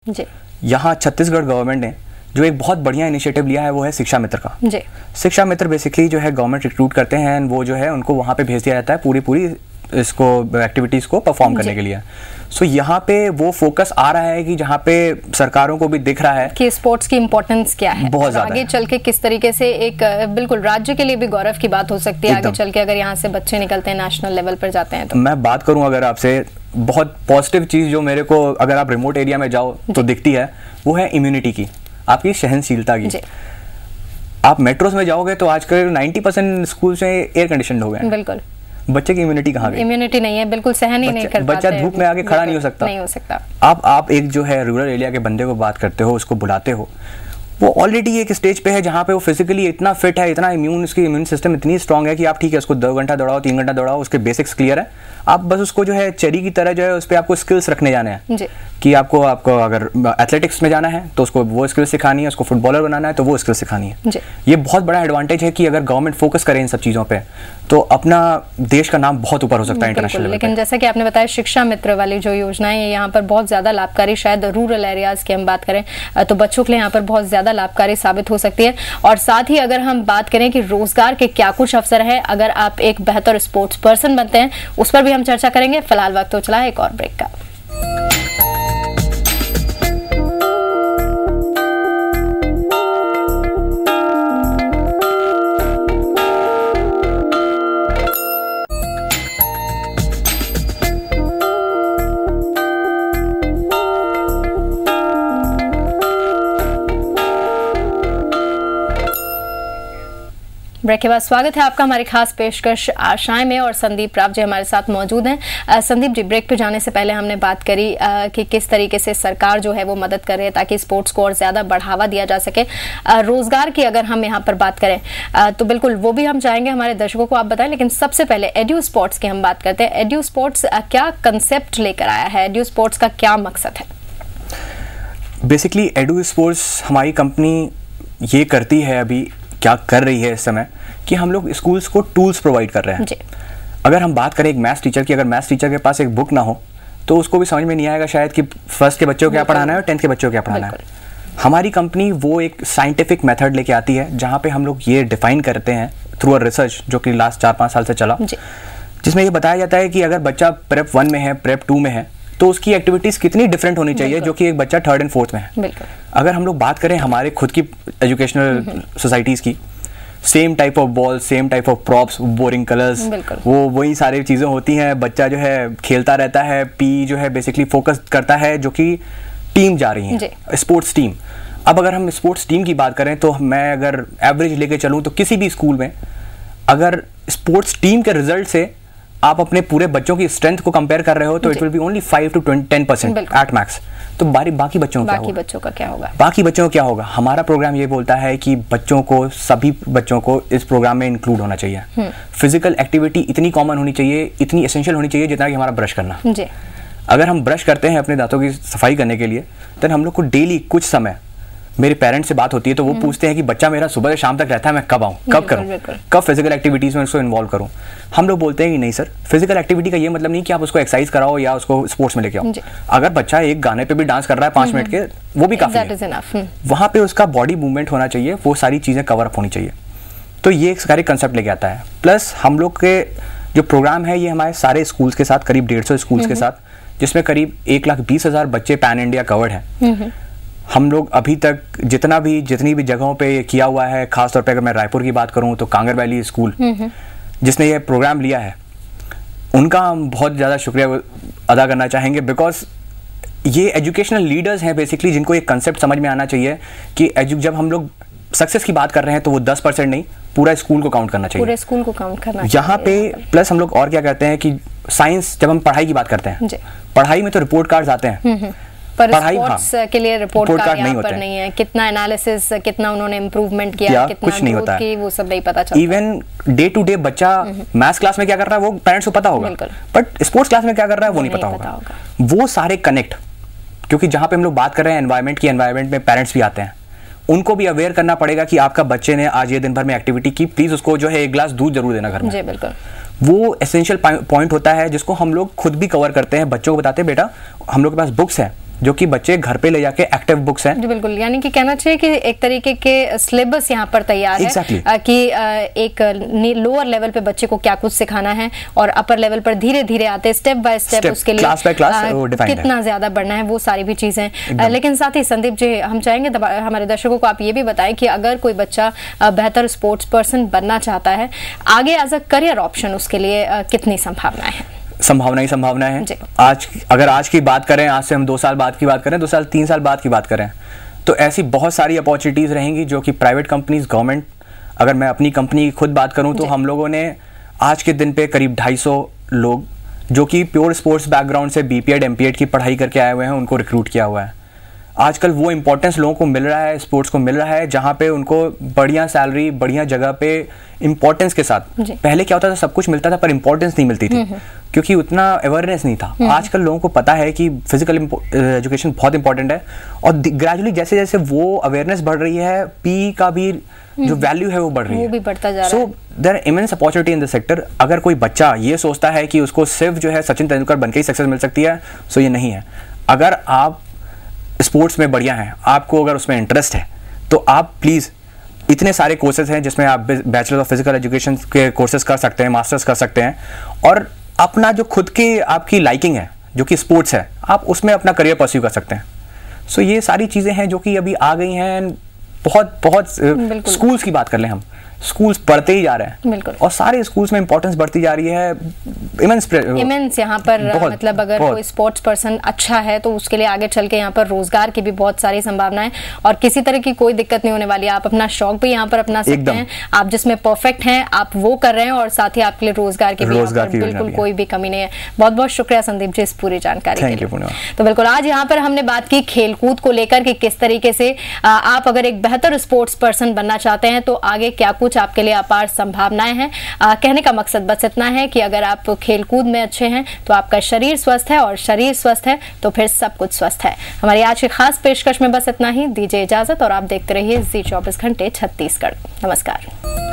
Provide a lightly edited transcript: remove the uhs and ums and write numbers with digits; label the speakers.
Speaker 1: जी।
Speaker 2: यहाँ छत्तीसगढ़ गवर्नमेंट ने जो एक बहुत बढ़िया इनिशिएटिव लिया है वो है शिक्षा मित्र का।
Speaker 1: जी।
Speaker 2: शिक्षा मित्र बेसिकली जो है गवर्नमेंट रिक्रूट करते हैं, वो जो है उनको वहाँ पे भेज दिया जाता है पूरी इसको एक्टिविटीज को परफॉर्म करने के लिए। सो यहाँ पे वो फोकस आ रहा है कि जहाँ पे सरकारों को भी दिख रहा है
Speaker 1: कि स्पोर्ट्स की इंपॉर्टेंस क्या है,
Speaker 2: बहुत ज्यादा
Speaker 1: आगे चल के किस तरीके से एक बिल्कुल राज्य के लिए भी गौरव की बात हो सकती है आगे चल के, अगर यहाँ से बच्चे निकलते हैं नेशनल लेवल पर जाते हैं। तो मैं
Speaker 2: बात करूँ अगर आपसे, बहुत पॉजिटिव चीज जो मेरे को अगर आप रिमोट एरिया में जाओ तो दिखती है, वो है इम्यूनिटी की, आपकी सहनशीलता की। आप मेट्रोस में जाओगे तो आजकल 90% स्कूल से एयर कंडीशनड हो गए।
Speaker 1: बिल्कुल।
Speaker 2: बच्चे की इम्यूनिटी कहाँ गई?
Speaker 1: इम्यूनिटी नहीं है, बिल्कुल सहन ही नहीं कर पाते।
Speaker 2: बच्चा धूप में आके खड़ा नहीं हो सकता। आप एक जो है रूरल एरिया के बंदे को बात करते हो, उसको बुलाते हो, वो ऑलरेडी एक स्टेज पे है जहाँ पे वो फिजिकली इतना फिट है, इतना उसकी इम्यून सिस्टम इतनी स्ट्रांग है कि आप ठीक है उसको 2 घंटा दौड़ाओ, 3 घंटा दौड़ाओ, उसके बेसिक्स क्लियर है। आप बस उसको जो है चेरी की तरह जो है उस पर आपको स्किल्स रखने जाने हैं कि आपको अगर एथलेटिक्स में जाना है तो उसको वो स्किल्स सिखानी है, उसको फुटबॉलर बनाना है तो वो स्किल्स सिखानी है। ये बहुत बड़ा एडवांटेज है कि अगर गवर्नमेंट फोकस करे इन सब चीज़ों पे तो अपना देश का नाम बहुत ऊपर हो सकता है इंटरनेशनल लेवल पे।
Speaker 1: लेकिन जैसा कि आपने बताया शिक्षा मित्र वाली जो योजनाएं है यहाँ पर बहुत ज़्यादा लाभकारी, शायद रूरल एरियाज़ की हम बात करें तो बच्चों के लिए यहाँ पर बहुत ज़्यादा लाभकारी साबित हो सकती है। और साथ ही अगर हम बात करें कि रोजगार के क्या कुछ अवसर है अगर आप एक बेहतर स्पोर्ट्स पर्सन बनते हैं, उस पर भी हम चर्चा करेंगे। फिलहाल वक्त तो चला है एक और ब्रेक का। ब्रेक के बाद स्वागत है आपका हमारी खास पेशकश आशाएं में, और संदीप राव जी हमारे साथ मौजूद हैं। संदीप जी, ब्रेक पे जाने से पहले हमने बात करी कि किस तरीके से सरकार जो है वो मदद कर रही है ताकि स्पोर्ट्स को और ज़्यादा बढ़ावा दिया जा सके। रोजगार की अगर हम यहाँ पर बात करें तो बिल्कुल वो भी हम चाहेंगे हमारे दर्शकों को आप बताएं, लेकिन सबसे पहले एड्यू स्पोर्ट्स की हम बात करते हैं। एड्यू स्पोर्ट्स क्या कंसेप्ट लेकर आया है, एड्यू स्पोर्ट्स का क्या मकसद है?
Speaker 2: बेसिकली एड्यू स्पोर्ट्स हमारी कंपनी ये करती है, अभी क्या कर रही है इस समय, कि हम लोग स्कूल्स को टूल्स प्रोवाइड कर रहे हैं। अगर हम बात करें एक मैथ्स टीचर की, अगर मैथ्स टीचर के पास एक बुक ना हो तो उसको भी समझ में नहीं आएगा शायद कि फर्स्ट के बच्चों को क्या पढ़ाना है और 10th के बच्चों को क्या पढ़ाना है। हमारी कंपनी वो एक साइंटिफिक मेथड लेके आती है जहाँ पे हम लोग ये डिफाइन करते हैं थ्रू अ रिसर्च जो कि लास्ट 4-5 साल से चला, जिसमें ये बताया जाता है कि अगर बच्चा प्रेप 1 में है, प्रेप 2 में है, तो उसकी एक्टिविटीज कितनी डिफरेंट होनी चाहिए जो कि एक बच्चा 3rd and 4th में है। अगर हम लोग बात करें हमारे खुद की एजुकेशनल सोसाइटीज की, same type of ball, same type of props, boring colours, वो वही सारी चीज़ें होती हैं। बच्चा जो है खेलता रहता है, पी जो है बेसिकली फोकस करता है जो कि टीम जा रही है, स्पोर्ट्स टीम। अब अगर हम स्पोर्ट्स टीम की बात करें तो मैं अगर एवरेज लेके चलूँ तो किसी भी स्कूल में अगर स्पोर्ट्स टीम के रिजल्ट से आप अपने पूरे बच्चों की स्ट्रेंथ को कंपेयर कर रहे हो तो it will be only 5 to 10% at max. तो बाकी बच्चों का क्या होगा? बाकी बच्चों को क्या होगा? हमारा प्रोग्राम ये बोलता है कि बच्चों को, सभी बच्चों को इस प्रोग्राम में इंक्लूड होना चाहिए। फिजिकल एक्टिविटी इतनी कॉमन होनी चाहिए, इतनी एसेंशियल होनी चाहिए जितना कि हमारा ब्रश करना। अगर हम ब्रश करते हैं अपने दांतों की सफाई करने के लिए, तो हम लोग को डेली कुछ समय, मेरे पेरेंट्स से बात होती है तो वो पूछते हैं कि बच्चा मेरा सुबह से शाम तक रहता है, मैं कब आऊँ, कब करूँ, कब फिजिकल एक्टिविटीज में उसको इन्वॉल्व करूँ। हम लोग बोलते हैं कि नहीं सर, फिजिकल एक्टिविटी का ये मतलब नहीं कि आप उसको एक्सरसाइज कराओ या उसको स्पोर्ट्स में लेके आओ। अगर बच्चा एक गाने पे भी डांस कर रहा है 5 मिनट के, वो भी काफी है। वहाँ पे उसका बॉडी मूवमेंट होना चाहिए, वो सारी चीजें कवर अप होनी चाहिए। तो ये एक सारे कंसेप्ट लेके आता है। प्लस हम लोग के जो प्रोग्राम है ये हमारे सारे स्कूल्स के साथ, करीब 150 स्कूल्स के साथ, जिसमें करीब 1,20,000 बच्चे पैन इंडिया कवर्ड है। हम लोग अभी तक जितनी भी जगहों पे ये किया हुआ है, खासतौर पे अगर मैं रायपुर की बात करूं तो कांगर वैली स्कूल जिसने ये प्रोग्राम लिया है, उनका हम बहुत ज़्यादा शुक्रिया अदा करना चाहेंगे, बिकॉज ये एजुकेशनल लीडर्स हैं बेसिकली जिनको ये कंसेप्ट समझ में आना चाहिए कि जब हम लोग सक्सेस की बात कर रहे हैं तो वो 10% नहीं, पूरा स्कूल को काउंट करना चाहिए,
Speaker 1: पूरे स्कूल को काउंट करना चाहिए।
Speaker 2: यहाँ पे प्लस हम लोग और क्या करते हैं कि साइंस, जब हम पढ़ाई की बात करते हैं, पढ़ाई में तो रिपोर्ट कार्ड्स आते हैं,
Speaker 1: पर स्पोर्ट्स के लिए रिपोर्ट कार्ड यहाँ पर नहीं है। कितना एनालिसिस, कितना उन्होंने इम्प्रूवमेंट किया, कितना
Speaker 2: कुछ नहीं होता है,
Speaker 1: वो सब नहीं पता चलता।
Speaker 2: इवन डे टू डे बच्चा मैथ्स क्लास में क्या कर रहा है वो पेरेंट्स को पता होगा, बट स्पोर्ट्स क्लास में क्या कर रहा है वो नहीं पता होगा। वो सारे कनेक्ट, क्योंकि जहां पे हम लोग बात कर रहे हैं एनवायरमेंट की, एनवायरमेंट में पेरेंट्स भी आते हैं, उनको भी अवेयर करना पड़ेगा कि आपका बच्चे ने आज ये दिन भर में एक्टिविटी की, प्लीज उसको जो है 1 गिलास दूध जरूर देना घर में।
Speaker 1: जी बिल्कुल।
Speaker 2: वो एसेंशियल पॉइंट होता है जिसको हम लोग खुद भी कवर करते हैं, बच्चों को बताते हैं बेटा हम लोग के पास बुक्स है, जो कि बच्चे घर पे ले जाके एक्टिव बुक्स हैं।
Speaker 1: जी बिल्कुल, यानी कि कहना चाहिए कि एक तरीके के सिलेबस यहाँ पर तैयार है कि एक लोअर लेवल पे बच्चे को क्या कुछ सिखाना है और अपर लेवल पर धीरे धीरे आते स्टेप बाय स्टेप उसके लिए
Speaker 2: क्लास बाय क्लास
Speaker 1: कितना ज्यादा बढ़ना है, वो सारी भी चीजें। लेकिन साथ ही संदीप जी, हम चाहेंगे हमारे दर्शकों को आप ये भी बताएं कि अगर कोई बच्चा बेहतर स्पोर्ट्स पर्सन बनना चाहता है, आगे एज अ करियर ऑप्शन उसके लिए कितनी संभावनाएं हैं?
Speaker 2: संभावना ही संभावना है। अगर आज की बात करें, आज से हम 2 साल बाद की बात करें, 2 साल 3 साल बाद की बात करें, तो ऐसी बहुत सारी अपॉर्चुनिटीज रहेंगी जो कि प्राइवेट कंपनीज, गवर्नमेंट, अगर मैं अपनी कंपनी की खुद बात करूं तो हम लोगों ने आज के दिन पे करीब 250 लोग जो कि प्योर स्पोर्ट्स बैकग्राउंड से बीपीएड एमपीएड की पढ़ाई करके आए हुए हैं, उनको रिक्रूट किया हुआ है। आजकल वो इंपॉर्टेंस लोगों को मिल रहा है, स्पोर्ट्स को मिल रहा है, जहाँ पे उनको बढ़िया सैलरी, बढ़िया जगह पे इंपॉर्टेंस के साथ। पहले क्या होता था, सब कुछ मिलता था पर इंपॉर्टेंस नहीं मिलती थी क्योंकि उतना अवेयरनेस नहीं था। आजकल लोगों को पता है कि फिजिकल एजुकेशन बहुत इंपॉर्टेंट है और ग्रेजुअली जैसे जैसे वो अवेयरनेस बढ़ रही है, पी का भी जो वैल्यू है वो बढ़ रही है,
Speaker 1: वो भी बढ़ता जा रहा है।
Speaker 2: So there are immense opportunity in the sector. अगर कोई बच्चा ये सोचता है कि उसको सिर्फ जो है सचिन तेंदुलकर बनके ही सक्सेस मिल सकती है, सो ये नहीं है। अगर आप स्पोर्ट्स में बढ़िया हैं, आपको अगर उसमें इंटरेस्ट है, तो आप प्लीज़, इतने सारे कोर्सेज हैं जिसमें आप बैचलर ऑफ फिजिकल एजुकेशन के कोर्सेज कर सकते हैं, मास्टर्स कर सकते हैं और अपना जो खुद की आपकी लाइकिंग है जो कि स्पोर्ट्स है, आप उसमें अपना करियर परस्यू कर सकते हैं। सो ये सारी चीज़ें हैं जो कि अभी आ गई हैं। बहुत स्कूल्स की बात कर लें हम, स्कूल्स बढ़ते ही जा रहे हैं और सारे स्कूल्स में इंपॉर्टेंस बढ़ती जा रही है।
Speaker 1: इमेंस यहाँ पर मतलब अगर कोई स्पोर्ट्स पर्सन अच्छा है तो उसके लिए आगे चल के यहाँ पर रोजगार की भी बहुत सारी संभावनाएं और किसी तरह की कोई दिक्कत नहीं होने वाली है। आप अपना शौक भी यहाँ पर अपना सकते हैं, आप जिसमें परफेक्ट हैं आप वो कर रहे हैं और साथ ही आपके लिए रोजगार की भी बिल्कुल कोई भी कमी नहीं है। बहुत बहुत शुक्रिया संदीप जी इस पूरी जानकारी के लिए। तो बिल्कुल आज यहाँ पर हमने बात की खेलकूद को लेकर कि किस तरीके से आप अगर एक बेहतर स्पोर्ट्स पर्सन बनना चाहते हैं तो आगे क्या कुछ आपके लिए अपार संभावनाएं हैं। कहने का मकसद बस इतना है कि अगर आप खेलकूद में अच्छे हैं तो आपका शरीर स्वस्थ है और शरीर स्वस्थ है तो फिर सब कुछ स्वस्थ है। हमारी आज की खास पेशकश में बस इतना ही। दीजिए इजाजत और आप देखते रहिए जी 24 घंटे छत्तीसगढ़। नमस्कार।